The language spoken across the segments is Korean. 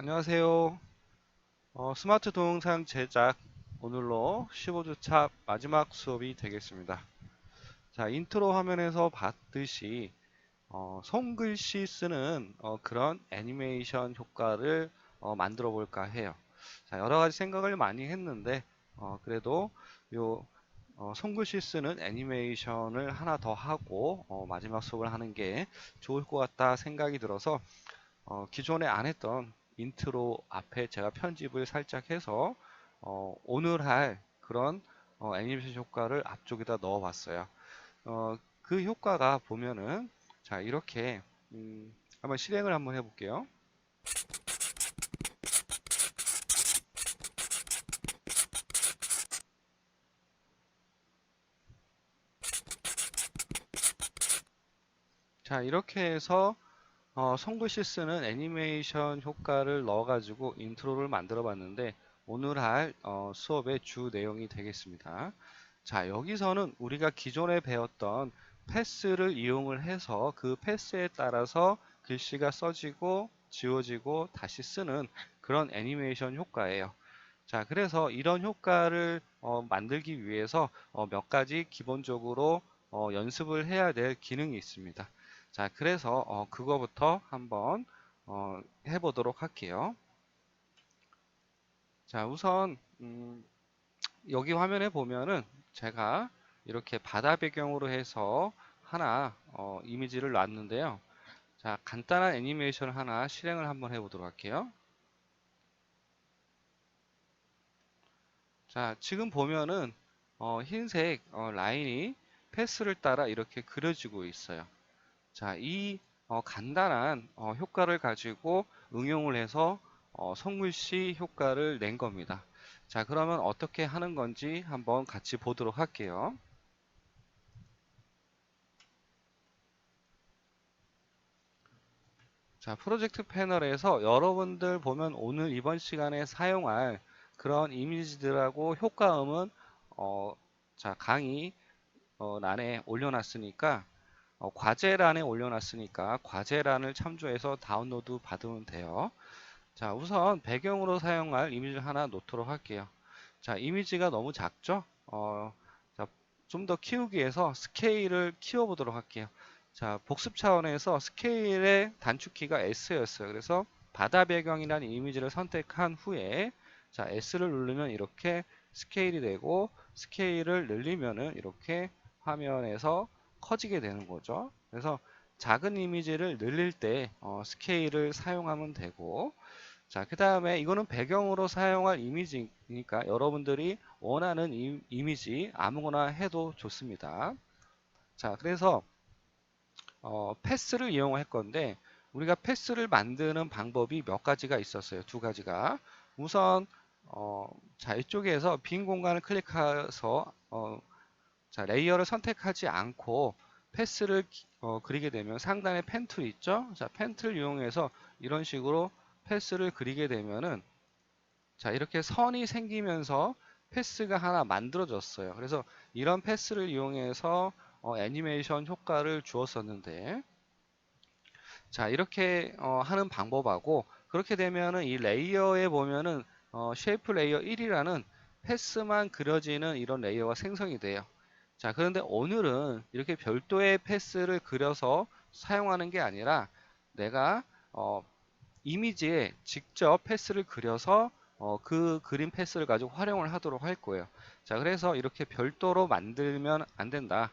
안녕하세요. 스마트 동영상 제작 오늘로 15주차 마지막 수업이 되겠습니다. 자, 인트로 화면에서 봤듯이 손글씨 쓰는 그런 애니메이션 효과를 만들어 볼까 해요. 자, 여러 가지 생각을 많이 했는데 그래도 요 손글씨 쓰는 애니메이션을 하나 더 하고 마지막 수업을 하는 게 좋을 것 같다 생각이 들어서 기존에 안 했던 인트로 앞에 제가 편집을 살짝 해서 오늘 할 그런 애니메이션 효과를 앞쪽에다 넣어 봤어요. 그 효과가 보면은 자 이렇게 한번 실행을 한번 해볼게요. 자 이렇게 해서 손글씨 쓰는 애니메이션 효과를 넣어가지고 인트로를 만들어 봤는데 오늘 할 수업의 주 내용이 되겠습니다. 자, 여기서는 우리가 기존에 배웠던 패스를 이용을 해서 그 패스에 따라서 글씨가 써지고 지워지고 다시 쓰는 그런 애니메이션 효과예요. 자, 그래서 이런 효과를 만들기 위해서 몇 가지 기본적으로 연습을 해야 될 기능이 있습니다. 자, 그래서 그거부터 한번 해보도록 할게요. 자, 우선 여기 화면에 보면은 제가 이렇게 바다 배경으로 해서 하나 이미지를 놨는데요. 자, 간단한 애니메이션 하나 실행을 한번 해보도록 할게요. 자, 지금 보면은 흰색 라인이 패스를 따라 이렇게 그려지고 있어요. 자, 이 간단한 효과를 가지고 응용을 해서 손글씨 효과를 낸 겁니다. 자, 그러면 어떻게 하는 건지 한번 같이 보도록 할게요. 자, 프로젝트 패널에서 여러분들 보면 오늘 이번 시간에 사용할 그런 이미지들하고 효과음은 어, 자, 강의欄에 올려놨으니까 과제란에 올려놨으니까 과제란을 참조해서 다운로드 받으면 돼요. 자, 우선 배경으로 사용할 이미지를 하나 놓도록 할게요. 자, 이미지가 너무 작죠? 자, 좀 더 키우기 위해서 스케일을 키워보도록 할게요. 자, 복습 차원에서 스케일의 단축키가 S였어요. 그래서 바다 배경이라는 이미지를 선택한 후에 자, S를 누르면 이렇게 스케일이 되고 스케일을 늘리면은 이렇게 화면에서 커지게 되는 거죠. 그래서 작은 이미지를 늘릴 때 스케일을 사용하면 되고 자, 그 다음에 이거는 배경으로 사용할 이미지니까 여러분들이 원하는 이미지 아무거나 해도 좋습니다. 자, 그래서 패스를 이용할 건데 우리가 패스를 만드는 방법이 몇 가지가 있었어요. 두 가지가. 우선 자, 이쪽에서 빈 공간을 클릭해서 자, 레이어를 선택하지 않고 패스를 그리게 되면 상단에 펜 툴 있죠? 자, 펜 툴 이용해서 이런 식으로 패스를 그리게 되면은 자, 이렇게 선이 생기면서 패스가 하나 만들어졌어요. 그래서 이런 패스를 이용해서 애니메이션 효과를 주었었는데 자, 이렇게 하는 방법하고 그렇게 되면은 이 레이어에 보면은 쉐이프 레이어 1이라는 패스만 그려지는 이런 레이어가 생성이 돼요. 자, 그런데 오늘은 이렇게 별도의 패스를 그려서 사용하는 게 아니라 내가 이미지에 직접 패스를 그려서 그 그림 패스를 가지고 활용을 하도록 할 거예요. 자, 그래서 이렇게 별도로 만들면 안 된다.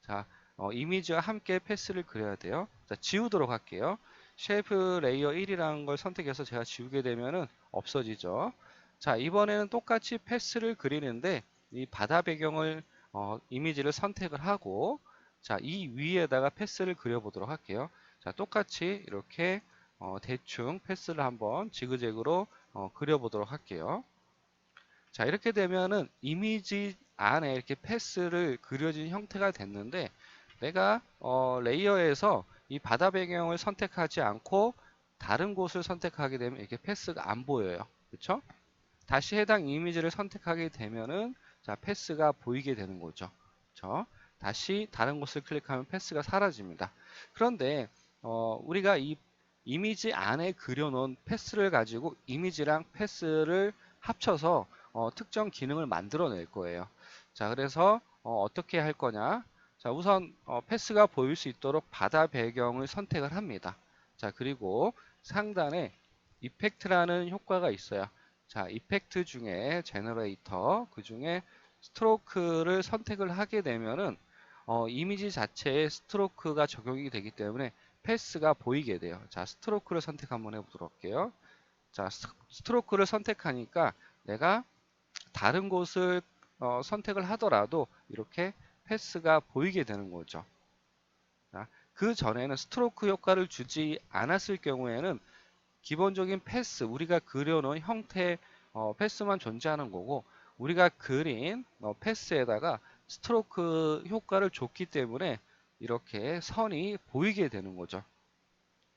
자, 이미지와 함께 패스를 그려야 돼요. 자, 지우도록 할게요. 쉐이프 레이어 1이라는 걸 선택해서 제가 지우게 되면은 없어지죠. 자, 이번에는 똑같이 패스를 그리는데 이 바다 배경을 이미지를 선택을 하고 자, 이 위에다가 패스를 그려보도록 할게요. 자, 똑같이 이렇게 대충 패스를 한번 지그재그로 그려보도록 할게요. 자, 이렇게 되면은 이미지 안에 이렇게 패스를 그려진 형태가 됐는데 내가 레이어에서 이 바다 배경을 선택하지 않고 다른 곳을 선택하게 되면 이렇게 패스가 안 보여요. 그렇죠? 다시 해당 이미지를 선택하게 되면은 자, 패스가 보이게 되는 거죠. 그렇죠? 다시 다른 곳을 클릭하면 패스가 사라집니다. 그런데 우리가 이 이미지 안에 그려놓은 패스를 가지고 이미지랑 패스를 합쳐서 특정 기능을 만들어낼 거예요. 자, 그래서 어떻게 할 거냐? 자, 우선 패스가 보일 수 있도록 바다 배경을 선택을 합니다. 자, 그리고 상단에 이펙트라는 효과가 있어요. 자, 이펙트 중에 제너레이터, 그 중에 스트로크를 선택을 하게 되면은 이미지 자체에 스트로크가 적용이 되기 때문에 패스가 보이게 돼요. 자, 스트로크를 선택 한번 해보도록 할게요. 자, 스트로크를 선택하니까 내가 다른 곳을 선택을 하더라도 이렇게 패스가 보이게 되는 거죠. 자, 그 전에는 스트로크 효과를 주지 않았을 경우에는 기본적인 패스, 우리가 그려놓은 형태의 패스만 존재하는 거고, 우리가 그린 패스에다가 스트로크 효과를 줬기 때문에 이렇게 선이 보이게 되는 거죠.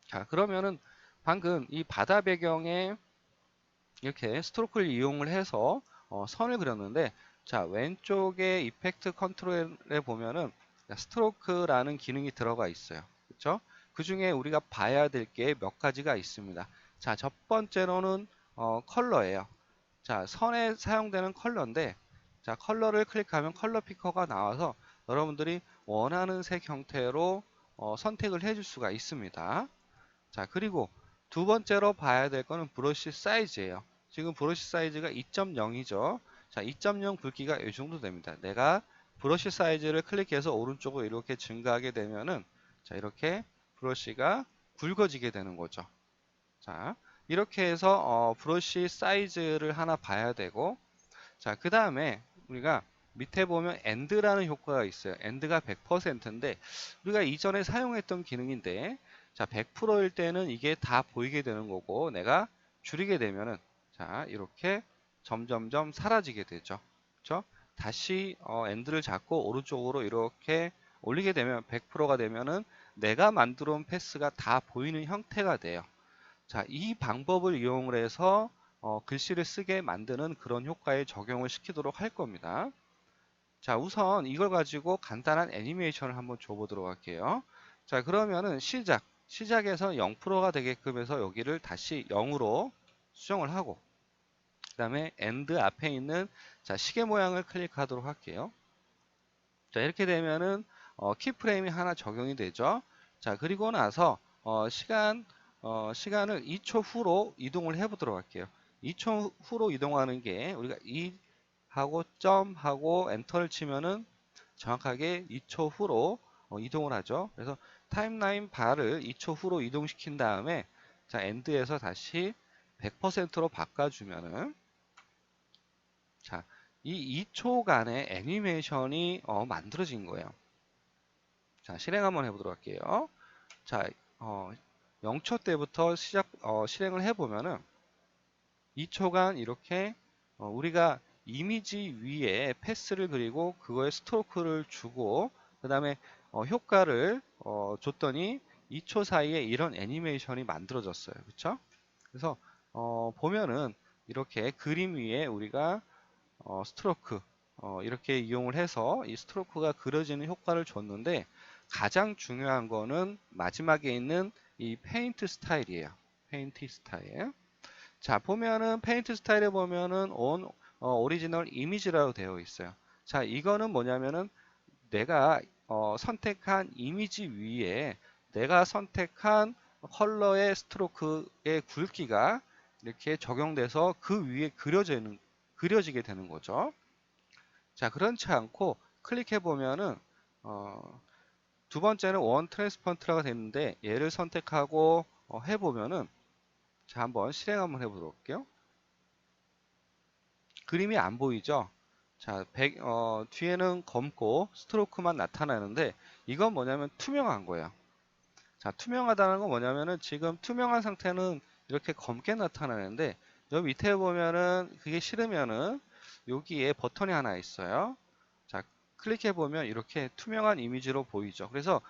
자, 그러면은 방금 이 바다 배경에 이렇게 스트로크를 이용을 해서 선을 그렸는데, 자, 왼쪽에 이펙트 컨트롤에 보면은 스트로크라는 기능이 들어가 있어요. 그렇죠? 그 중에 우리가 봐야 될 게 몇 가지가 있습니다. 자, 첫 번째로는 컬러예요. 자, 선에 사용되는 컬러인데, 자, 컬러를 클릭하면 컬러 피커가 나와서 여러분들이 원하는 색 형태로 선택을 해줄 수가 있습니다. 자, 그리고 두 번째로 봐야 될 거는 브러쉬 사이즈예요. 지금 브러쉬 사이즈가 2.0이죠. 자, 2.0 굵기가 이 정도 됩니다. 내가 브러쉬 사이즈를 클릭해서 오른쪽으로 이렇게 증가하게 되면은, 자, 이렇게 브러쉬가 굵어지게 되는 거죠. 자, 이렇게 해서 브러쉬 사이즈를 하나 봐야 되고, 자, 그 다음에 우리가 밑에 보면 AND라는 효과가 있어요. AND가 100%인데 우리가 이전에 사용했던 기능인데, 자, 100%일 때는 이게 다 보이게 되는 거고, 내가 줄이게 되면은, 자, 이렇게 점점점 사라지게 되죠. 그렇죠? 다시 AND를 잡고 오른쪽으로 이렇게 올리게 되면 100%가 되면은 내가 만들어 온 패스가 다 보이는 형태가 돼요. 자, 이 방법을 이용을 해서 글씨를 쓰게 만드는 그런 효과에 적용을 시키도록 할 겁니다. 자, 우선 이걸 가지고 간단한 애니메이션을 한번 줘보도록 할게요. 자, 그러면은 시작에서 0%가 되게끔 해서 여기를 다시 0으로 수정을 하고, 그 다음에 end 앞에 있는 자, 시계 모양을 클릭하도록 할게요. 자, 이렇게 되면은 키프레임이 하나 적용이 되죠. 자, 그리고 나서 시간을 2초 후로 이동을 해보도록 할게요. 2초 후로 이동하는 게 우리가 이 하고 점하고 엔터를 치면은 정확하게 2초 후로 이동을 하죠. 그래서 타임라인 바를 2초 후로 이동시킨 다음에, 자, 엔드에서 다시 100%로 바꿔주면은, 자, 이 2초간의 애니메이션이 만들어진 거예요. 자, 실행 한번 해보도록 할게요. 자, 0초 때부터 실행을 해보면은 2초간 이렇게 우리가 이미지 위에 패스를 그리고 그거에 스트로크를 주고, 그 다음에 효과를 줬더니 2초 사이에 이런 애니메이션이 만들어졌어요. 그쵸? 그래서 보면은 이렇게 그림 위에 우리가 스트로크 이렇게 이용을 해서 이 스트로크가 그려지는 효과를 줬는데, 가장 중요한 거는 마지막에 있는 이 페인트 스타일이에요. 페인트 스타일. 자, 보면은 페인트 스타일에 보면은 오리지널 이미지라고 되어 있어요. 자, 이거는 뭐냐면은 내가 선택한 이미지 위에 내가 선택한 컬러의 스트로크의 굵기가 이렇게 적용돼서 그 위에 그려지게 되는 거죠. 자, 그렇지 않고 클릭해 보면은 두 번째는 원 트랜스펀트라고 되는데, 얘를 선택하고 해보면은, 자, 한번 실행 한번 해보도록 할게요. 그림이 안 보이죠? 자, 뒤에는 검고 스트로크만 나타나는데, 이건 뭐냐면 투명한 거예요. 자, 투명하다는 건 뭐냐면은 지금 투명한 상태는 이렇게 검게 나타나는데, 여기 밑에 보면은 그게 싫으면은 여기에 버튼이 하나 있어요. 자, 클릭해 보면 이렇게 투명한 이미지로 보이죠. 그래서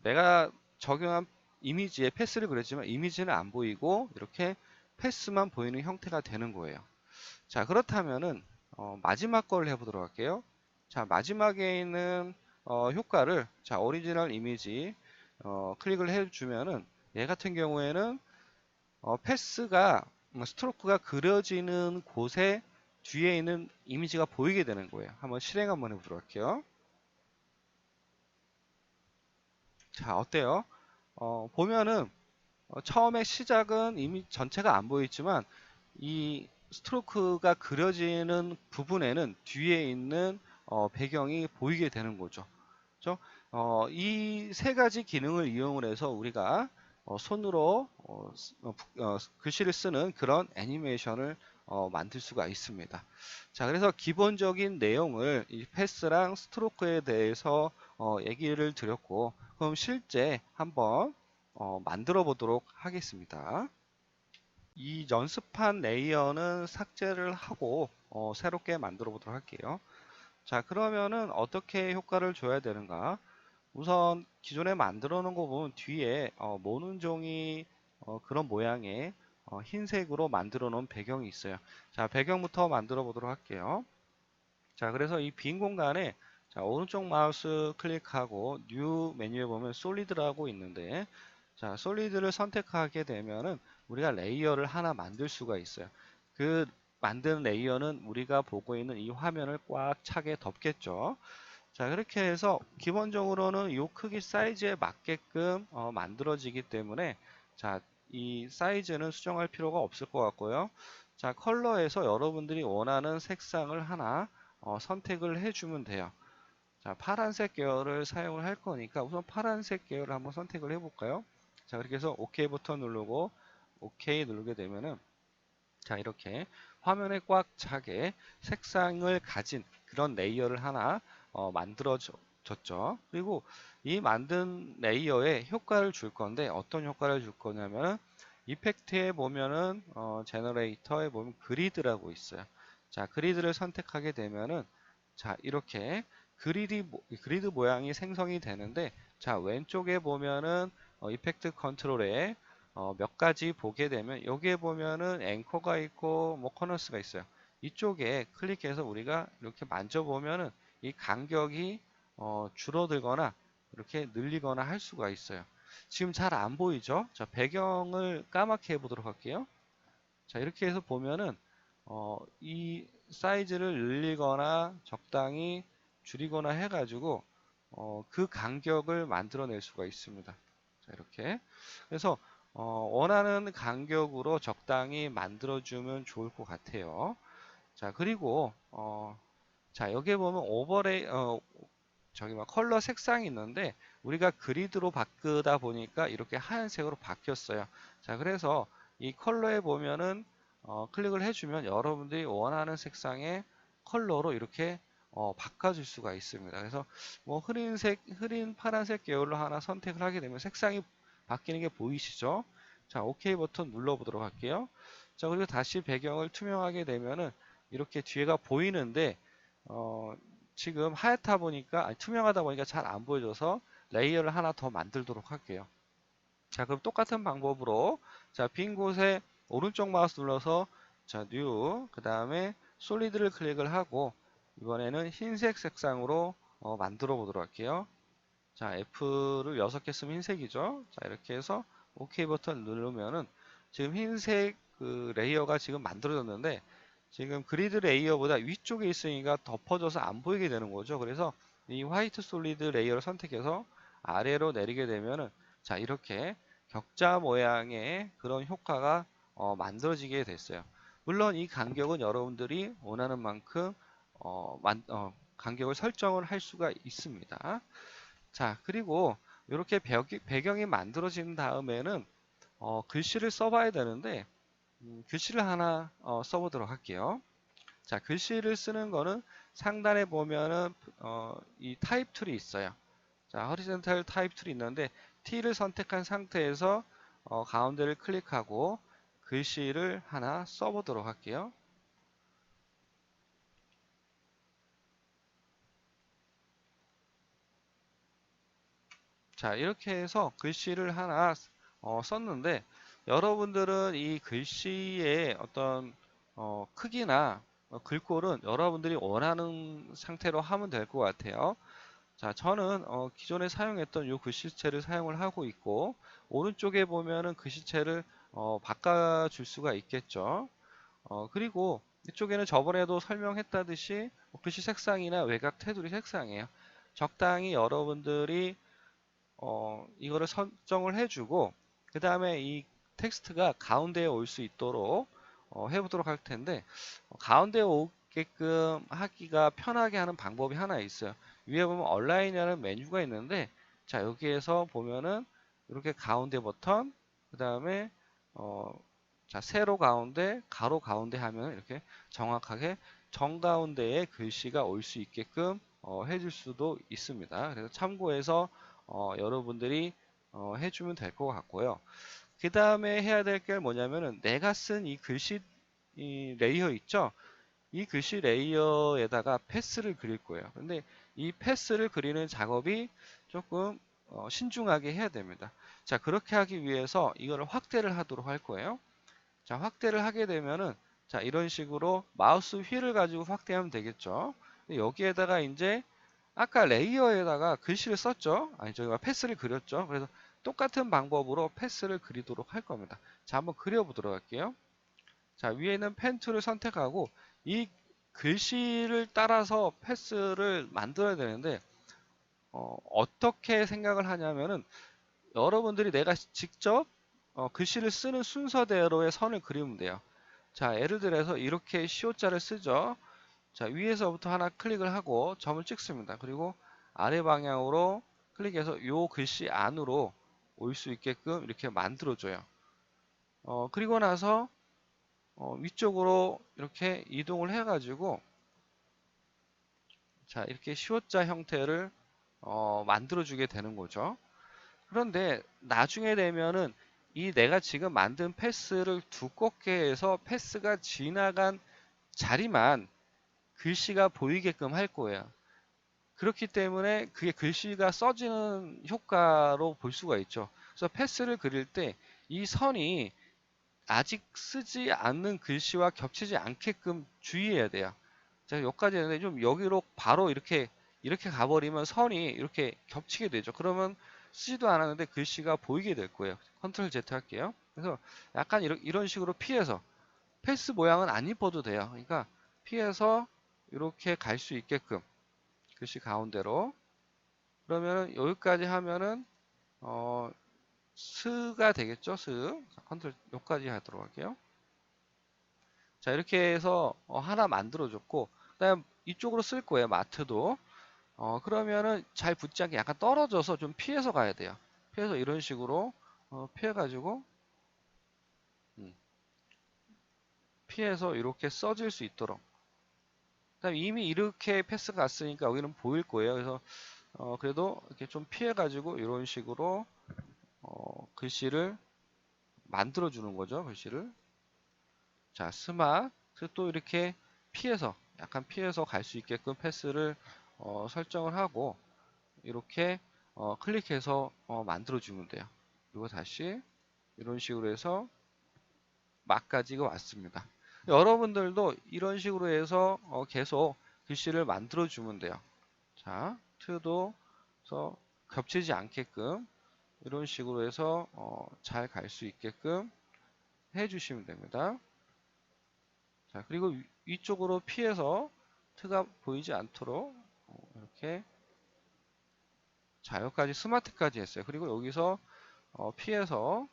내가 적용한 이미지에 패스를 그렸지만 이미지는 안 보이고 이렇게 패스만 보이는 형태가 되는 거예요. 자, 그렇다면은 마지막 걸 해보도록 할게요. 자, 마지막에 있는 효과를, 자, 오리지널 이미지 클릭을 해주면은, 얘 같은 경우에는 패스가 스트로크가 그려지는 곳에 뒤에 있는 이미지가 보이게 되는 거예요. 한번 실행 한번 해보도록 할게요. 자, 어때요? 보면은 처음에 시작은 이미 전체가 안 보이지만 이 스트로크가 그려지는 부분에는 뒤에 있는 배경이 보이게 되는 거죠. 그렇죠? 이 세 가지 기능을 이용을 해서 우리가 손으로 글씨를 쓰는 그런 애니메이션을 만들 수가 있습니다. 자, 그래서 기본적인 내용을 이 패스랑 스트로크에 대해서 얘기를 드렸고, 그럼 실제 한번 만들어 보도록 하겠습니다. 이 연습한 레이어는 삭제를 하고 새롭게 만들어 보도록 할게요. 자, 그러면은 어떻게 효과를 줘야 되는가? 우선 기존에 만들어 놓은 거 보면 뒤에 모는 종이 그런 모양의 흰색으로 만들어 놓은 배경이 있어요. 자, 배경부터 만들어 보도록 할게요. 자, 그래서 이 빈 공간에 자, 오른쪽 마우스 클릭하고 뉴 메뉴에 보면 솔리드라고 있는데 자, 솔리드를 선택하게 되면은 우리가 레이어를 하나 만들 수가 있어요. 그 만든 레이어는 우리가 보고 있는 이 화면을 꽉 차게 덮겠죠. 자, 그렇게 해서 기본적으로는 이 크기 사이즈에 맞게끔 만들어지기 때문에 자, 이 사이즈는 수정할 필요가 없을 것 같고요. 자, 컬러에서 여러분들이 원하는 색상을 하나 선택을 해주면 돼요. 자, 파란색 계열을 사용을 할 거니까 우선 파란색 계열을 한번 선택을 해볼까요? 자, 그렇게 해서 OK 버튼 누르고 OK 누르게 되면은 자, 이렇게 화면에 꽉 차게 색상을 가진 그런 레이어를 하나 만들어졌죠. 그리고 이 만든 레이어에 효과를 줄 건데 어떤 효과를 줄 거냐면 이펙트에 보면은 제너레이터에 보면 그리드라고 있어요. 자, 그리드를 선택하게 되면은 자, 이렇게 그리드 모양이 생성이 되는데 자, 왼쪽에 보면은 이펙트 컨트롤에 몇 가지 보게 되면 여기에 보면은 앵커가 있고 뭐 커너스가 있어요. 이쪽에 클릭해서 우리가 이렇게 만져보면은 이 간격이 줄어들거나 이렇게 늘리거나 할 수가 있어요. 지금 잘 안 보이죠? 자, 배경을 까맣게 해보도록 할게요. 자, 이렇게 해서 보면은 이 사이즈를 늘리거나 적당히 줄이거나 해가지고 그 간격을 만들어낼 수가 있습니다. 자, 이렇게. 그래서 원하는 간격으로 적당히 만들어주면 좋을 것 같아요. 자, 그리고 자, 여기에 보면 오버레이 저기 막 컬러 색상이 있는데 우리가 그리드로 바꾸다 보니까 이렇게 하얀색으로 바뀌었어요. 자, 그래서 이 컬러에 보면은 클릭을 해주면 여러분들이 원하는 색상의 컬러로 이렇게 바꿔줄 수가 있습니다. 그래서 뭐 흐린 파란색 계열로 하나 선택을 하게 되면 색상이 바뀌는 게 보이시죠? 자, OK 버튼 눌러보도록 할게요. 자, 그리고 다시 배경을 투명하게 되면은 이렇게 뒤에가 보이는데 어, 지금 하얗다 보니까 아니, 투명하다 보니까 잘 안 보여져서 레이어를 하나 더 만들도록 할게요. 자, 그럼 똑같은 방법으로 자, 빈 곳에 오른쪽 마우스 눌러서 자, 뉴 그다음에 솔리드를 클릭을 하고 이번에는 흰색 색상으로 만들어 보도록 할게요. 자, F를 6개 쓰면 흰색이죠. 자, 이렇게 해서 OK 버튼 누르면은 지금 흰색 그 레이어가 지금 만들어졌는데 지금 그리드 레이어보다 위쪽에 있으니까 덮어져서 안 보이게 되는 거죠. 그래서 이 화이트 솔리드 레이어를 선택해서 아래로 내리게 되면은 자, 이렇게 격자 모양의 그런 효과가 만들어지게 됐어요. 물론 이 간격은 여러분들이 원하는 만큼 간격을 설정을 할 수가 있습니다. 자, 그리고 이렇게 배경이 만들어진 다음에는 글씨를 써봐야 되는데 글씨를 하나 써보도록 할게요. 자, 글씨를 쓰는 거는 상단에 보면은 이 타입 툴이 있어요. 자, horizontal 타입 툴이 있는데 T를 선택한 상태에서 가운데를 클릭하고 글씨를 하나 써보도록 할게요. 자, 이렇게 해서 글씨를 하나 썼는데 여러분들은 이 글씨의 어떤 크기나 글꼴은 여러분들이 원하는 상태로 하면 될 것 같아요. 자, 저는 기존에 사용했던 이 글씨체를 사용을 하고 있고, 오른쪽에 보면은 글씨체를 바꿔줄 수가 있겠죠. 그리고 이쪽에는 저번에도 설명했다듯이 글씨 색상이나 외곽 테두리 색상이에요. 적당히 여러분들이 이거를 설정을 해주고, 그 다음에 이 텍스트가 가운데에 올 수 있도록 해보도록 할 텐데, 가운데에 오게끔 하기가 편하게 하는 방법이 하나 있어요. 위에 보면 온라인이라는 메뉴가 있는데, 자, 여기에서 보면은 이렇게 가운데 버튼, 그 다음에 자, 세로 가운데, 가로 가운데 하면 이렇게 정확하게 정가운데에 글씨가 올 수 있게끔 해줄 수도 있습니다. 그래서 참고해서 여러분들이 해주면 될 것 같고요. 그 다음에 해야 될 게 뭐냐면은 내가 쓴 이 글씨 이 레이어 있죠? 이 글씨 레이어에다가 패스를 그릴 거예요. 근데 이 패스를 그리는 작업이 조금 신중하게 해야 됩니다. 자, 그렇게 하기 위해서 이거를 확대를 하도록 할 거예요. 자, 확대를 하게 되면은 자, 이런 식으로 마우스 휠을 가지고 확대하면 되겠죠. 여기에다가 이제 아까 레이어에다가 글씨를 썼죠. 아니, 저희가 패스를 그렸죠. 그래서 똑같은 방법으로 패스를 그리도록 할 겁니다. 자, 한번 그려보도록 할게요. 자, 위에는 펜 툴을 선택하고 이 글씨를 따라서 패스를 만들어야 되는데 어떻게 생각을 하냐면은 여러분들이 내가 직접 글씨를 쓰는 순서대로의 선을 그리면 돼요. 자, 예를 들어서 이렇게 시옷자를 쓰죠. 자, 위에서부터 하나 클릭을 하고 점을 찍습니다. 그리고 아래 방향으로 클릭해서 이 글씨 안으로 올 수 있게끔 이렇게 만들어줘요. 그리고 나서 위쪽으로 이렇게 이동을 해가지고 자, 이렇게 시옷자 형태를 만들어주게 되는 거죠. 그런데 나중에 되면은 이 내가 지금 만든 패스를 두껍게 해서 패스가 지나간 자리만 글씨가 보이게끔 할 거예요. 그렇기 때문에 그게 글씨가 써지는 효과로 볼 수가 있죠. 그래서 패스를 그릴 때 이 선이 아직 쓰지 않는 글씨와 겹치지 않게끔 주의해야 돼요. 제가 여기까지 했는데 좀 여기로 바로 이렇게 가버리면 선이 이렇게 겹치게 되죠. 그러면 쓰지도 않았는데 글씨가 보이게 될 거예요. 컨트롤 Z 할게요. 그래서 약간 이런 식으로 피해서 패스 모양은 안 입어도 돼요. 그러니까 피해서 이렇게 갈 수 있게끔 글씨 가운데로 그러면은 여기까지 하면은 스가 되겠죠. 스. 자, 컨트롤 여기까지 하도록 할게요. 자, 이렇게 해서 하나 만들어줬고 그다음 이쪽으로 쓸 거예요. 마트도. 그러면은 잘 붙지 않게 약간 떨어져서 좀 피해서 가야 돼요. 피해서 이런 식으로 피해가지고 음, 피해서 이렇게 써질 수 있도록. 그다음 이미 이렇게 패스가 갔으니까 여기는 보일 거예요. 그래서 그래도 이렇게 좀 피해가지고 이런 식으로 글씨를 만들어 주는 거죠. 글씨를. 자, 스마트 또 이렇게 피해서 약간 피해서 갈 수 있게끔 패스를 설정을 하고 이렇게 클릭해서 만들어 주면 돼요. 그리고 다시 이런 식으로 해서 막까지가 왔습니다. 여러분들도 이런 식으로 해서 계속 글씨를 만들어 주면 돼요. 자, 트도 서 겹치지 않게끔 이런 식으로 해서 잘 갈 수 있게끔 해주시면 됩니다. 자, 그리고 위쪽으로 피해서 트가 보이지 않도록 이렇게 자, 여기까지 스마트까지 했어요. 그리고 여기서 피해서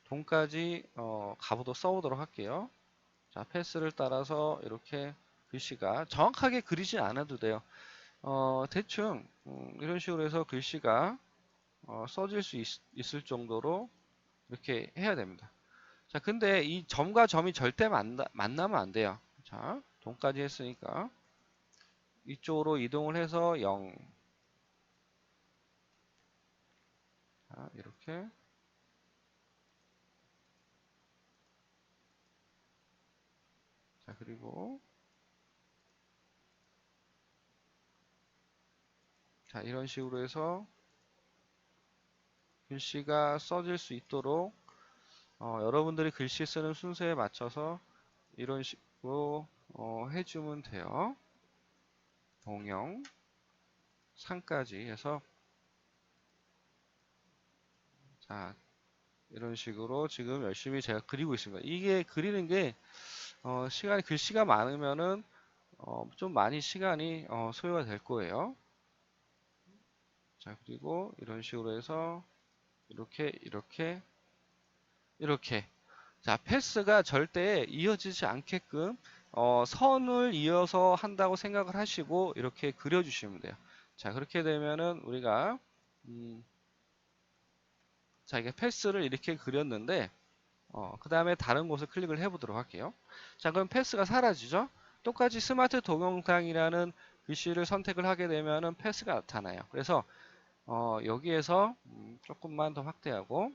돈까지 가보도 써보도록 할게요. 자, 패스를 따라서 이렇게 글씨가 정확하게 그리지 않아도 돼요. 대충 이런 식으로 해서 글씨가 써질 수 있을 정도로 이렇게 해야 됩니다. 자, 근데 이 점과 점이 절대 만나면 안 돼요. 자, 돈까지 했으니까 이쪽으로 이동을 해서 0. 자, 이렇게. 자, 그리고 자, 이런 식으로 해서 글씨가 써질 수 있도록 여러분들이 글씨 쓰는 순서에 맞춰서 이런 식으로 해주면 돼요. 동영상까지 해서 자 이런 식으로 지금 열심히 제가 그리고 있습니다. 이게 그리는 게 시간이 글씨가 많으면은 좀 많이 시간이 소요가 될 거예요. 자 그리고 이런 식으로 해서 이렇게 자 패스가 절대 이어지지 않게끔 선을 이어서 한다고 생각을 하시고 이렇게 그려주시면 돼요. 자 그렇게 되면은 우리가 자 이게 패스를 이렇게 그렸는데 그 다음에 다른 곳을 클릭을 해보도록 할게요. 자, 그럼 패스가 사라지죠? 똑같이 스마트 동영상이라는 글씨를 선택을 하게 되면은 패스가 나타나요. 그래서 여기에서 조금만 더 확대하고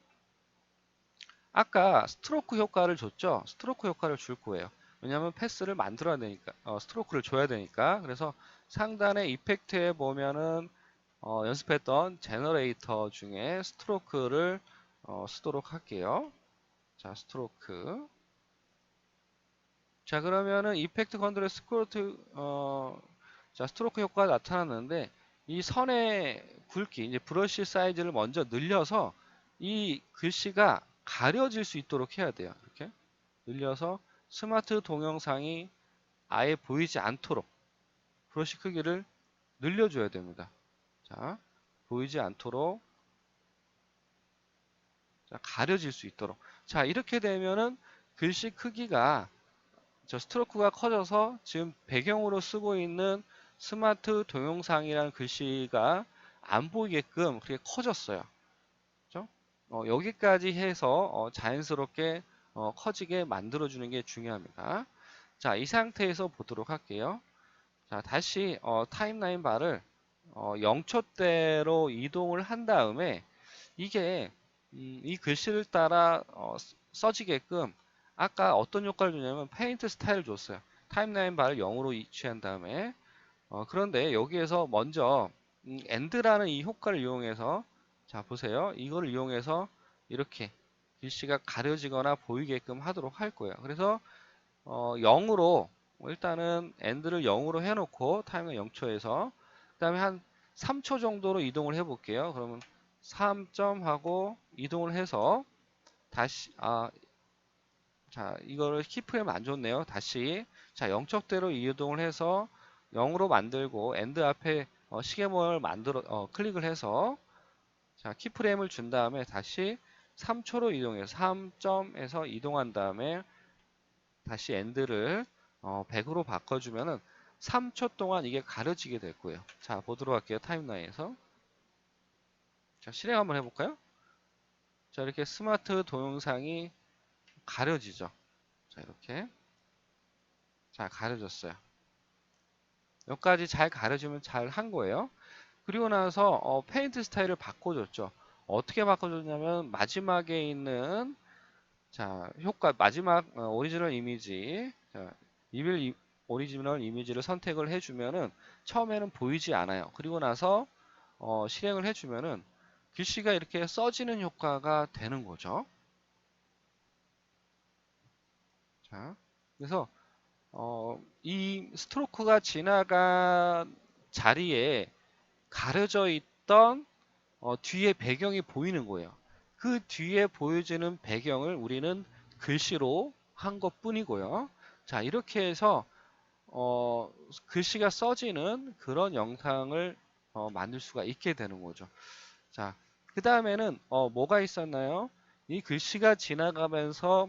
아까 스트로크 효과를 줬죠? 스트로크 효과를 줄 거예요. 왜냐하면 패스를 만들어야 되니까, 스트로크를 줘야 되니까. 그래서 상단의 이펙트에 보면은 연습했던 제너레이터 중에 스트로크를 쓰도록 할게요. 자, 스트로크. 자, 그러면은 이펙트 컨트롤 자, 스트로크 효과가 나타났는데 이 선의 굵기, 이제 브러쉬 사이즈를 먼저 늘려서 이 글씨가 가려질 수 있도록 해야 돼요. 이렇게 늘려서 스마트 동영상이 아예 보이지 않도록 브러쉬 크기를 늘려줘야 됩니다. 자, 보이지 않도록 자, 가려질 수 있도록. 자, 이렇게 되면은 글씨 크기가 저 스트로크가 커져서 지금 배경으로 쓰고 있는 스마트 동영상이라는 글씨가 안 보이게끔 그렇게 커졌어요. 그죠? 여기까지 해서 자연스럽게 커지게 만들어주는 게 중요합니다. 자, 이 상태에서 보도록 할게요. 자, 다시 타임라인 바를 0초대로 이동을 한 다음에 이게 이 글씨를 따라 써지게끔 아까 어떤 효과를 주냐면 페인트 스타일을 줬어요. 타임라인 바를 0으로 취한 다음에 그런데 여기에서 먼저 엔드라는 이 효과를 이용해서 자 보세요. 이거를 이용해서 이렇게 글씨가 가려지거나 보이게끔 하도록 할 거예요. 그래서 0으로 일단은 엔드를 0으로 해놓고 타임은 0초에서 그 다음에 한 3초 정도로 이동을 해 볼게요. 그러면 3점 하고 이동을 해서 다시 자 이거를 키프레임 안 좋네요. 다시 자 0척대로 이동을 해서 0으로 만들고 엔드 앞에 시계모를 만들어 클릭을 해서 자 키프레임을 준 다음에 다시 3초로 이동해서 3점에서 이동한 다음에 다시 엔드를 100으로 바꿔주면은 3초 동안 이게 가려지게 될 거예요. 자 보도록 할게요. 타임라인에서 자 실행 한번 해볼까요? 자 이렇게 스마트 동영상이 가려지죠. 자 이렇게 자 가려졌어요. 여기까지 잘 가려주면 잘 한 거예요. 그리고 나서 페인트 스타일을 바꿔줬죠. 어떻게 바꿔줬냐면 마지막에 있는 자 효과 마지막 오리지널 이미지 자, 리빌 오리지널 이미지를 선택을 해주면은 처음에는 보이지 않아요. 그리고 나서 실행을 해주면은 글씨가 이렇게 써지는 효과가 되는 거죠. 자 그래서 이 스트로크가 지나간 자리에 가려져 있던 뒤에 배경이 보이는 거예요. 그 뒤에 보여지는 배경을 우리는 글씨로 한 것 뿐이고요. 자, 이렇게 해서 글씨가 써지는 그런 영상을 만들 수가 있게 되는 거죠. 자, 그 다음에는 뭐가 있었나요? 이 글씨가 지나가면서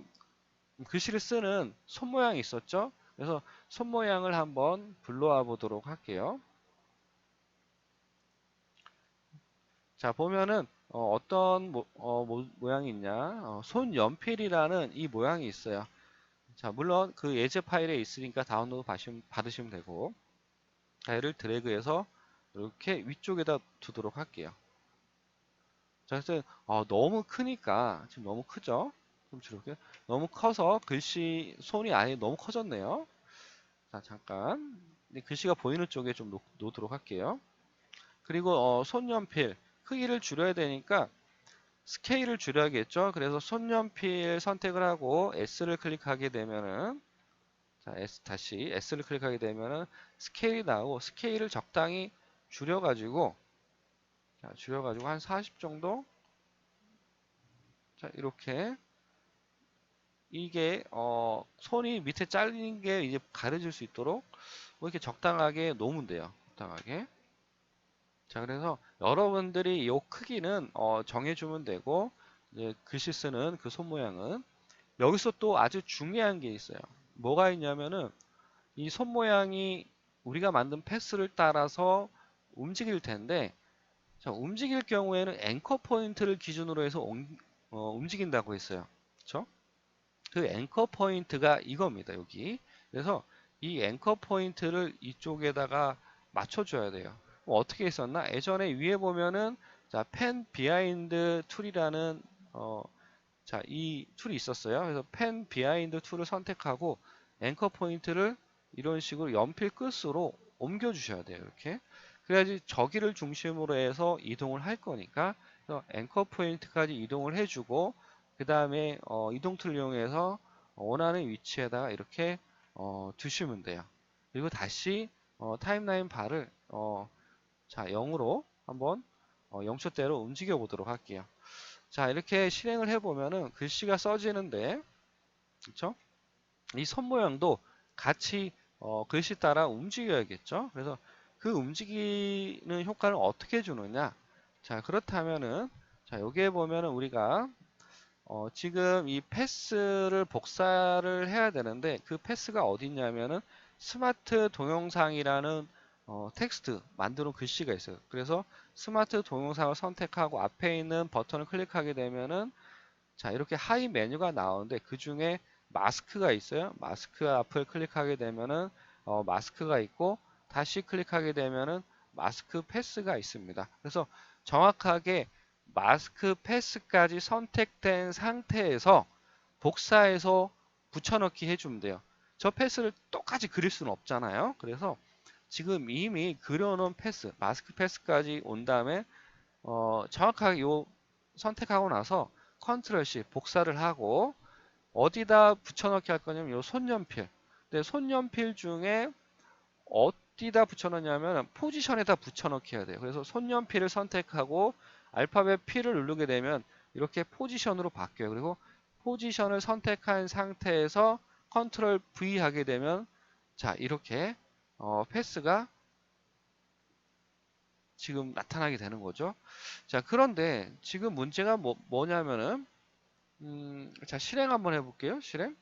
글씨를 쓰는 손 모양이 있었죠? 그래서 손 모양을 한번 불러와 보도록 할게요. 자, 보면은 떤 모양이 있냐? 손 연필이라는 이 모양이 있어요. 자, 물론 그 예제 파일에 있으니까 다운로드 받으시면 되고 자, 얘를 드래그해서 이렇게 위쪽에다 두도록 할게요. 자, 그래서 너무 크니까 지금 너무 크죠? 좀 이렇게 너무 커서 글씨 손이 아예 너무 커졌네요. 자, 잠깐 글씨가 보이는 쪽에 좀 놓도록 할게요. 그리고 손연필 크기를 줄여야 되니까 스케일을 줄여야겠죠. 그래서 손연필 선택을 하고 S를 클릭하게 되면은 자, 다시 S를 클릭하게 되면은 스케일이 나오고 스케일을 적당히 줄여가지고 한 40 정도. 자, 이렇게 이게 손이 밑에 잘린 게 이제 가려질 수 있도록 뭐 이렇게 적당하게 놓으면 돼요. 적당하게. 자, 그래서 여러분들이 이 크기는 정해주면 되고, 이제 글씨 쓰는 그 손 모양은 여기서 또 아주 중요한 게 있어요. 뭐가 있냐면은 이 손 모양이 우리가 만든 패스를 따라서 움직일 텐데, 자, 움직일 경우에는 앵커 포인트를 기준으로 해서 움직인다고 했어요. 그렇죠? 그 앵커 포인트가 이겁니다. 여기. 그래서 이 앵커 포인트를 이쪽에다가 맞춰줘야 돼요. 뭐 어떻게 했었나? 예전에 위에 보면은 자, 펜 비하인드 툴이라는 자, 이 툴이 있었어요. 그래서 펜 비하인드 툴을 선택하고 앵커 포인트를 이런 식으로 연필 끝으로 옮겨 주셔야 돼요. 이렇게. 그래야지 저기를 중심으로 해서 이동을 할 거니까. 그래서 앵커 포인트까지 이동을 해주고 그 다음에 이동 툴 이용해서 원하는 위치에다가 이렇게 두시면 돼요. 그리고 다시 타임라인 바를 자 0으로 한번 0초대로 움직여 보도록 할게요. 자, 이렇게 실행을 해보면은 글씨가 써지는데, 그쵸? 이 손 모양도 같이 글씨 따라 움직여야겠죠? 그래서 그 움직이는 효과를 어떻게 주느냐? 자, 그렇다면은, 자, 여기에 보면은 우리가 지금 이 패스를 복사를 해야 되는데, 그 패스가 어디 있냐면은 스마트 동영상이라는 텍스트 만드는 글씨가 있어요. 그래서 스마트 동영상을 선택하고 앞에 있는 버튼을 클릭하게 되면은 자, 이렇게 하이 메뉴가 나오는데 그 중에 마스크가 있어요. 마스크 앞을 클릭하게 되면은 마스크가 있고 다시 클릭하게 되면은 마스크 패스가 있습니다. 그래서 정확하게 마스크 패스까지 선택된 상태에서 복사해서 붙여넣기 해주면 돼요. 저 패스를 똑같이 그릴 수는 없잖아요. 그래서 지금 이미 그려놓은 패스, 마스크 패스까지 온 다음에 정확하게 요 선택하고 나서 컨트롤 C 복사를 하고 어디다 붙여넣기 할 거냐면 요 손연필. 근데 손연필 중에 어디다 붙여넣냐면 포지션에다 붙여넣기 해야 돼요. 그래서 손연필을 선택하고 알파벳 P를 누르게 되면 이렇게 포지션으로 바뀌어요. 그리고 포지션을 선택한 상태에서 컨트롤 V 하게 되면 자 이렇게 패스가 지금 나타나게 되는 거죠. 자, 그런데 지금 문제가 뭐냐면은, 자, 실행 한번 해볼게요. 실행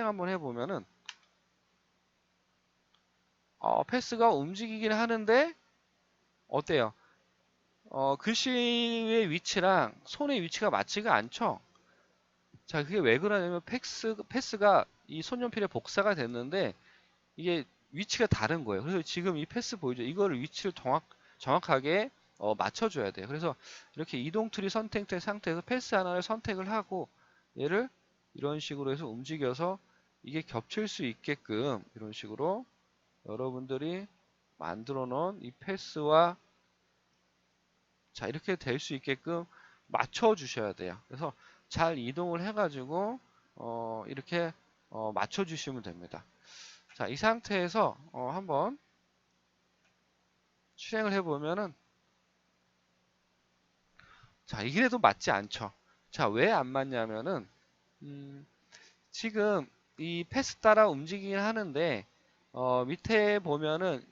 한번 해보면은, 패스가 움직이긴 하는데, 어때요? 글씨의 위치랑 손의 위치가 맞지가 않죠? 자, 그게 왜 그러냐면, 패스가 이 손연필에 복사가 됐는데, 이게 위치가 다른 거예요. 그래서 지금 이 패스 보이죠? 이거를 위치를 정확하게 맞춰줘야 돼요. 그래서 이렇게 이동 툴이 선택된 상태에서 패스 하나를 선택을 하고 얘를 이런 식으로 해서 움직여서 이게 겹칠 수 있게끔 이런 식으로 여러분들이 만들어 놓은 이 패스와 자 이렇게 될 수 있게끔 맞춰 주셔야 돼요. 그래서 잘 이동을 해가지고 이렇게 맞춰 주시면 됩니다. 자, 이 상태에서 한번 실행을 해보면은 자, 이래도 맞지 않죠. 자, 왜 안 맞냐면은 지금 이 패스 따라 움직이긴 하는데 밑에 보면은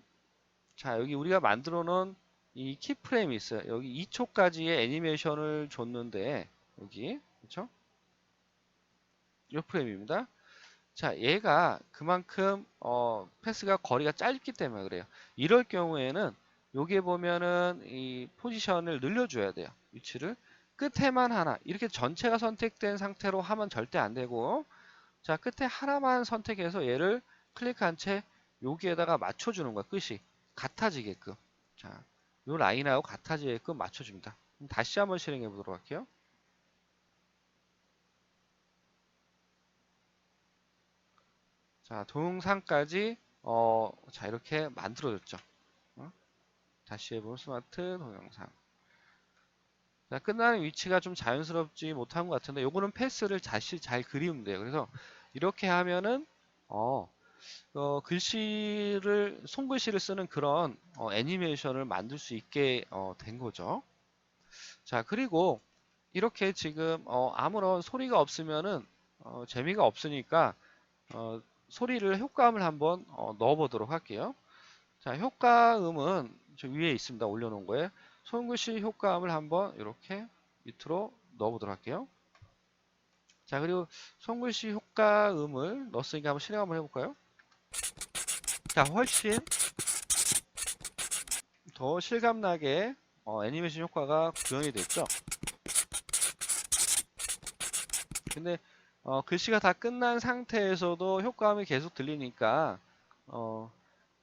자, 여기 우리가 만들어 놓은 이 키프레임이 있어요. 여기 2초까지의 애니메이션을 줬는데 여기 그렇죠? 이 프레임입니다. 자, 얘가 그만큼 패스가 거리가 짧기 때문에 그래요. 이럴 경우에는 여기에 보면은 이 포지션을 늘려줘야 돼요. 위치를 끝에만 하나 이렇게 전체가 선택된 상태로 하면 절대 안 되고 자 끝에 하나만 선택해서 얘를 클릭한 채 여기에다가 맞춰주는 거야. 끝이 같아지게끔 자, 요 라인하고 같아지게끔 맞춰줍니다. 다시 한번 실행해 보도록 할게요. 자, 동영상까지 자 이렇게 만들어졌죠. 다시 해보면 스마트 동영상. 자, 끝나는 위치가 좀 자연스럽지 못한 것 같은데 요거는 패스를 다시 잘 그리면 돼요. 그래서 이렇게 하면은 어, 글씨를 손글씨를 쓰는 그런 애니메이션을 만들 수 있게 된 거죠. 자, 그리고 이렇게 지금 아무런 소리가 없으면은 재미가 없으니까 어, 소리를 효과음을 한번 넣어 보도록 할게요. 자, 효과음은 저 위에 있습니다. 올려놓은 거에 손글씨 효과음을 한번 이렇게 밑으로 넣어 보도록 할게요. 자, 그리고 손글씨 효과음을 넣었으니까 한번 실행 한번 해볼까요? 자, 훨씬 더 실감나게 애니메이션 효과가 구현이 됐죠. 근데 글씨가 다 끝난 상태에서도 효과음이 계속 들리니까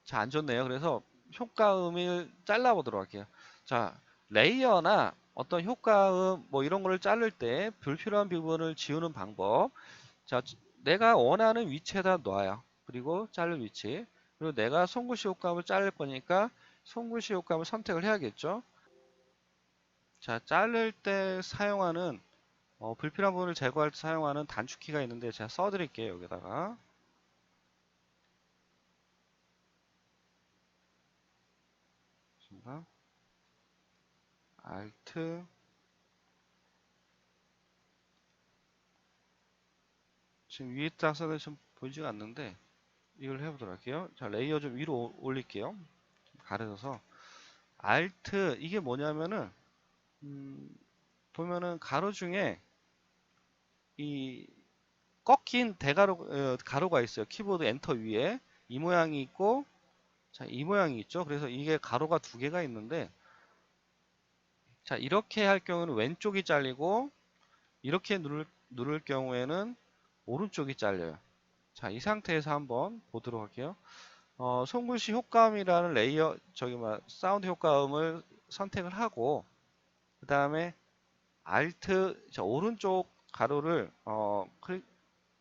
잘 안 좋네요. 그래서 효과음을 잘라보도록 할게요. 자, 레이어나 어떤 효과음 뭐 이런 거를 자를 때 불필요한 부분을 지우는 방법. 자, 내가 원하는 위치에다 놔요. 그리고 자를 위치. 그리고 내가 손글씨 효과음을 자를 거니까 손글씨 효과음을 선택을 해야겠죠. 자, 자를 때 사용하는 불필요한 부분을 제거할 때 사용하는 단축키가 있는데 제가 써드릴게요. 여기다가. Alt 지금 위에 따서는 좀 보이지가 않는데 이걸 해보도록 할게요. 자, 레이어 좀 위로 올릴게요. 가려져서 Alt 이게 뭐냐면은 음, 보면은 가로 중에 이 꺾인 대가로 가로가 있어요. 키보드 엔터 위에 이 모양이 있고 자, 이 모양이 있죠. 그래서 이게 가로가 두 개가 있는데 자, 이렇게 할 경우는 왼쪽이 잘리고 이렇게 누를 경우에는 오른쪽이 잘려요. 자, 이 상태에서 한번 보도록 할게요. 손글씨 효과음이라는 레이어, 사운드 효과음을 선택을 하고, 그 다음에 Alt, 자, 오른쪽 가로를,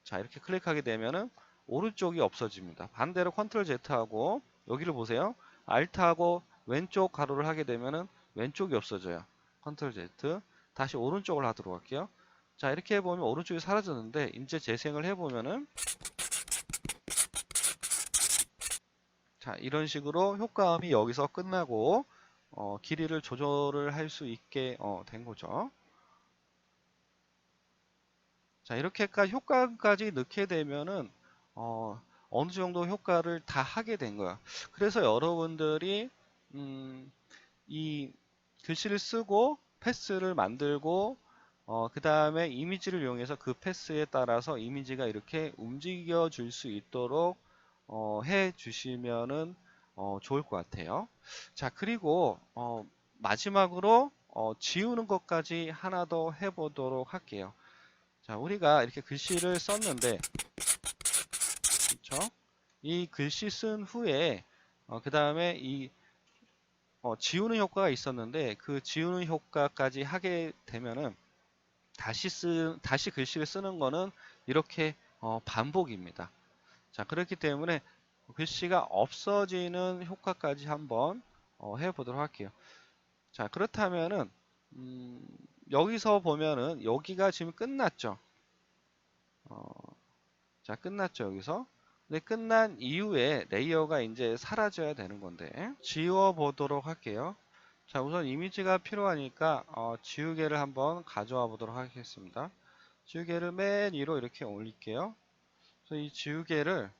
자, 이렇게 클릭하게 되면은 오른쪽이 없어집니다. 반대로 Ctrl Z 하고, 여기를 보세요. Alt하고 왼쪽 가로를 하게 되면은 왼쪽이 없어져요. Ctrl Z. 다시 오른쪽을 하도록 할게요. 자, 이렇게 해보면 오른쪽이 사라졌는데, 이제 재생을 해보면은, 자, 이런 식으로 효과음이 여기서 끝나고 길이를 조절을 할 수 있게 된 거죠. 자, 이렇게까지 효과까지 넣게 되면은 어느 정도 효과를 다 하게 된 거야. 그래서 여러분들이 음, 이 글씨를 쓰고 패스를 만들고 그 다음에 이미지를 이용해서 그 패스에 따라서 이미지가 이렇게 움직여 줄 수 있도록 해 주시면은 좋을 것 같아요. 자, 그리고 마지막으로 지우는 것까지 하나 더 해보도록 할게요. 자, 우리가 이렇게 글씨를 썼는데, 그쵸? 이 글씨 쓴 후에 그 다음에 이 지우는 효과가 있었는데 그 지우는 효과까지 하게 되면은 다시 글씨를 쓰는 거는 이렇게 반복입니다. 자, 그렇기 때문에 글씨가 없어지는 효과까지 한번 해보도록 할게요. 자, 그렇다면은 음, 여기서 보면은 여기가 지금 끝났죠. 어, 자, 끝났죠, 여기서. 근데 끝난 이후에 레이어가 이제 사라져야 되는 건데 지워 보도록 할게요. 자, 우선 이미지가 필요하니까 지우개를 한번 가져와 보도록 하겠습니다. 지우개를 맨 위로 이렇게 올릴게요. 그래서 이 지우개를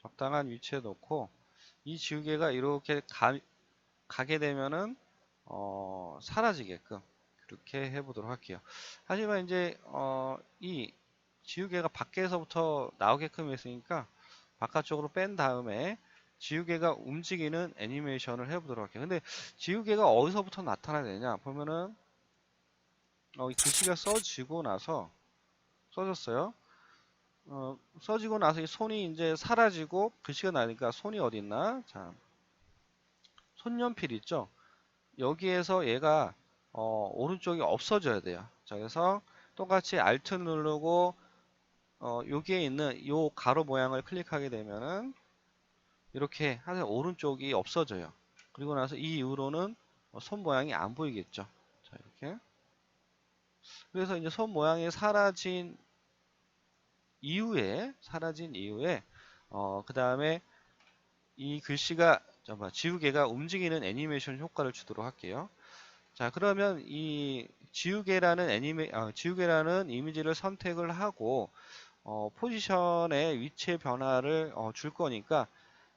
적당한 위치에 놓고 이 지우개가 이렇게 가게 되면은 사라지게끔 그렇게 해보도록 할게요. 하지만 이제 이 지우개가 밖에서부터 나오게끔 했으니까 바깥쪽으로 뺀 다음에 지우개가 움직이는 애니메이션을 해보도록 할게요. 근데 지우개가 어디서부터 나타나야 되냐 보면은 이 글씨가 써지고 나서 써졌어요. 써지고 나서 이 손이 이제 사라지고 글씨가 나니까 손이 어디 있나? 자, 손연필 있죠? 여기에서 얘가 오른쪽이 없어져야 돼요. 자, 그래서 똑같이 Alt 누르고 여기에 있는 요 가로 모양을 클릭하게 되면은 이렇게 하늘 오른쪽이 없어져요. 그리고 나서 이 이후로는 손 모양이 안 보이겠죠. 자, 이렇게. 그래서 이제 손 모양이 사라진 이후에 사라진 이후에 그 다음에 이 글씨가 지우개가 움직이는 애니메이션 효과를 주도록 할게요. 자, 그러면 이 지우개라는 이미지를 선택을 하고 포지션의 위치의 변화를 줄 거니까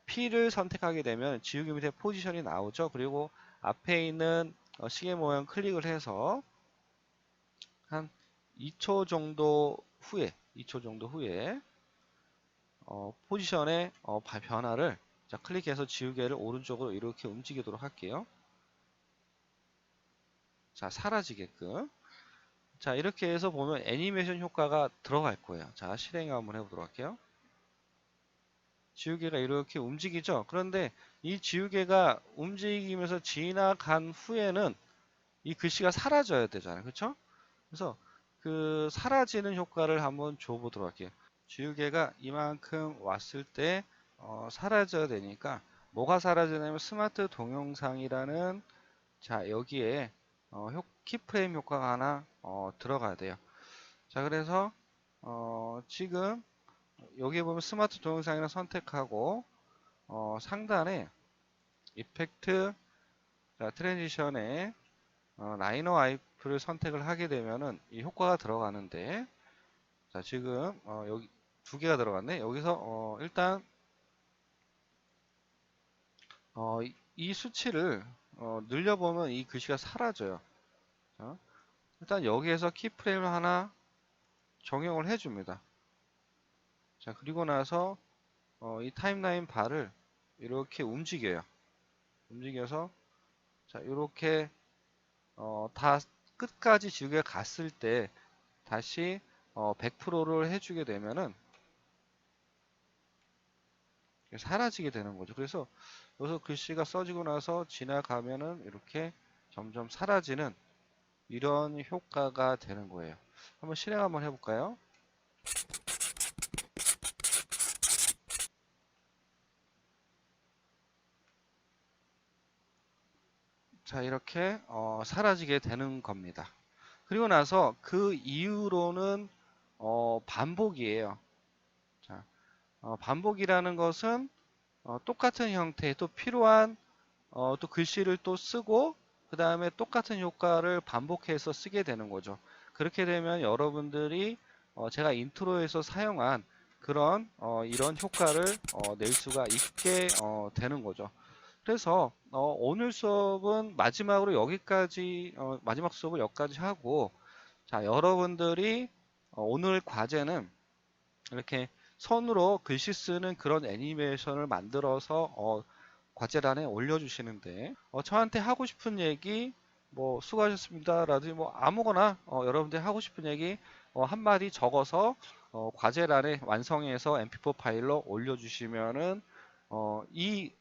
P를 선택하게 되면 지우개 밑에 포지션이 나오죠. 그리고 앞에 있는 시계 모양 클릭을 해서 한 2초 정도 후에 포지션의 변화를 자, 클릭해서 지우개를 오른쪽으로 이렇게 움직이도록 할게요. 자, 사라지게끔. 자, 이렇게 해서 보면 애니메이션 효과가 들어갈 거예요. 자, 실행 한번 해보도록 할게요. 지우개가 이렇게 움직이죠. 그런데 이 지우개가 움직이면서 지나간 후에는 이 글씨가 사라져야 되잖아요. 그렇죠? 그래서 그 사라지는 효과를 한번 줘보도록 할게요. 지우개가 이만큼 왔을 때 사라져야 되니까 뭐가 사라지냐면 스마트 동영상이라는 자 여기에 키프레임 효과가 하나 들어가야 돼요. 자 그래서 지금 여기에 보면 스마트 동영상이라 선택하고 상단에 이펙트 자, 트랜지션에 라이너 와이프를 선택을 하게 되면은 이 효과가 들어가는데 자 지금 여기 두 개가 들어갔네. 여기서 일단 이 수치를 늘려보면 이 글씨가 사라져요. 자, 일단 여기에서 키프레임을 하나 적용을 해줍니다. 자 그리고 나서 이 타임라인 바를 이렇게 움직여요. 움직여서 자 이렇게 다 끝까지 지우개가 갔을 때 다시 100%를 해주게 되면은 사라지게 되는 거죠. 그래서 여기서 글씨가 써지고 나서 지나가면은 이렇게 점점 사라지는 이런 효과가 되는 거예요. 한번 실행 한번 해볼까요? 자 이렇게 사라지게 되는 겁니다. 그리고 나서 그 이후로는 반복이에요. 자, 반복이라는 것은 똑같은 형태 또 필요한 또 글씨를 또 쓰고 그 다음에 똑같은 효과를 반복해서 쓰게 되는 거죠. 그렇게 되면 여러분들이 제가 인트로에서 사용한 그런 이런 효과를 낼 수가 있게 되는 거죠. 그래서 오늘 수업은 마지막으로 여기까지 마지막 수업을 여기까지 하고 자 여러분들이 오늘 과제는 이렇게 손으로 글씨 쓰는 그런 애니메이션을 만들어서 과제란에 올려주시는데 저한테 하고 싶은 얘기 뭐 수고하셨습니다 라든지 뭐 아무거나 여러분들이 하고 싶은 얘기 한마디 적어서 과제란에 완성해서 mp4 파일로 올려주시면은 이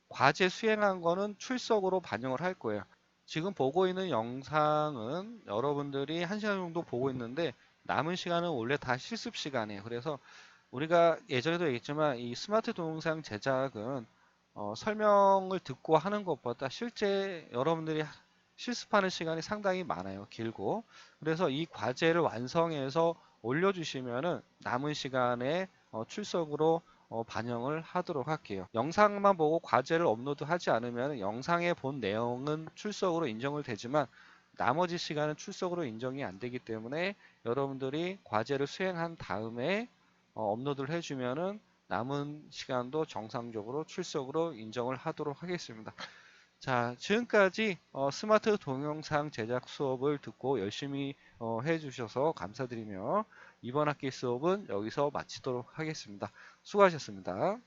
과제 수행한 거는 출석으로 반영을 할 거예요. 지금 보고 있는 영상은 여러분들이 1시간 정도 보고 있는데 남은 시간은 원래 다 실습 시간이에요. 그래서 우리가 예전에도 얘기했지만 이 스마트 동영상 제작은 설명을 듣고 하는 것보다 실제 여러분들이 실습하는 시간이 상당히 많아요. 길고. 그래서 이 과제를 완성해서 올려주시면은 남은 시간에 출석으로 반영을 하도록 할게요. 영상만 보고 과제를 업로드하지 않으면 영상에 본 내용은 출석으로 인정을 되지만 나머지 시간은 출석으로 인정이 안 되기 때문에 여러분들이 과제를 수행한 다음에 업로드를 해주면은 남은 시간도 정상적으로 출석으로 인정을 하도록 하겠습니다. 자, 지금까지 스마트 동영상 제작 수업을 듣고 열심히 해주셔서 감사드리며 이번 학기 수업은 여기서 마치도록 하겠습니다. 수고하셨습니다.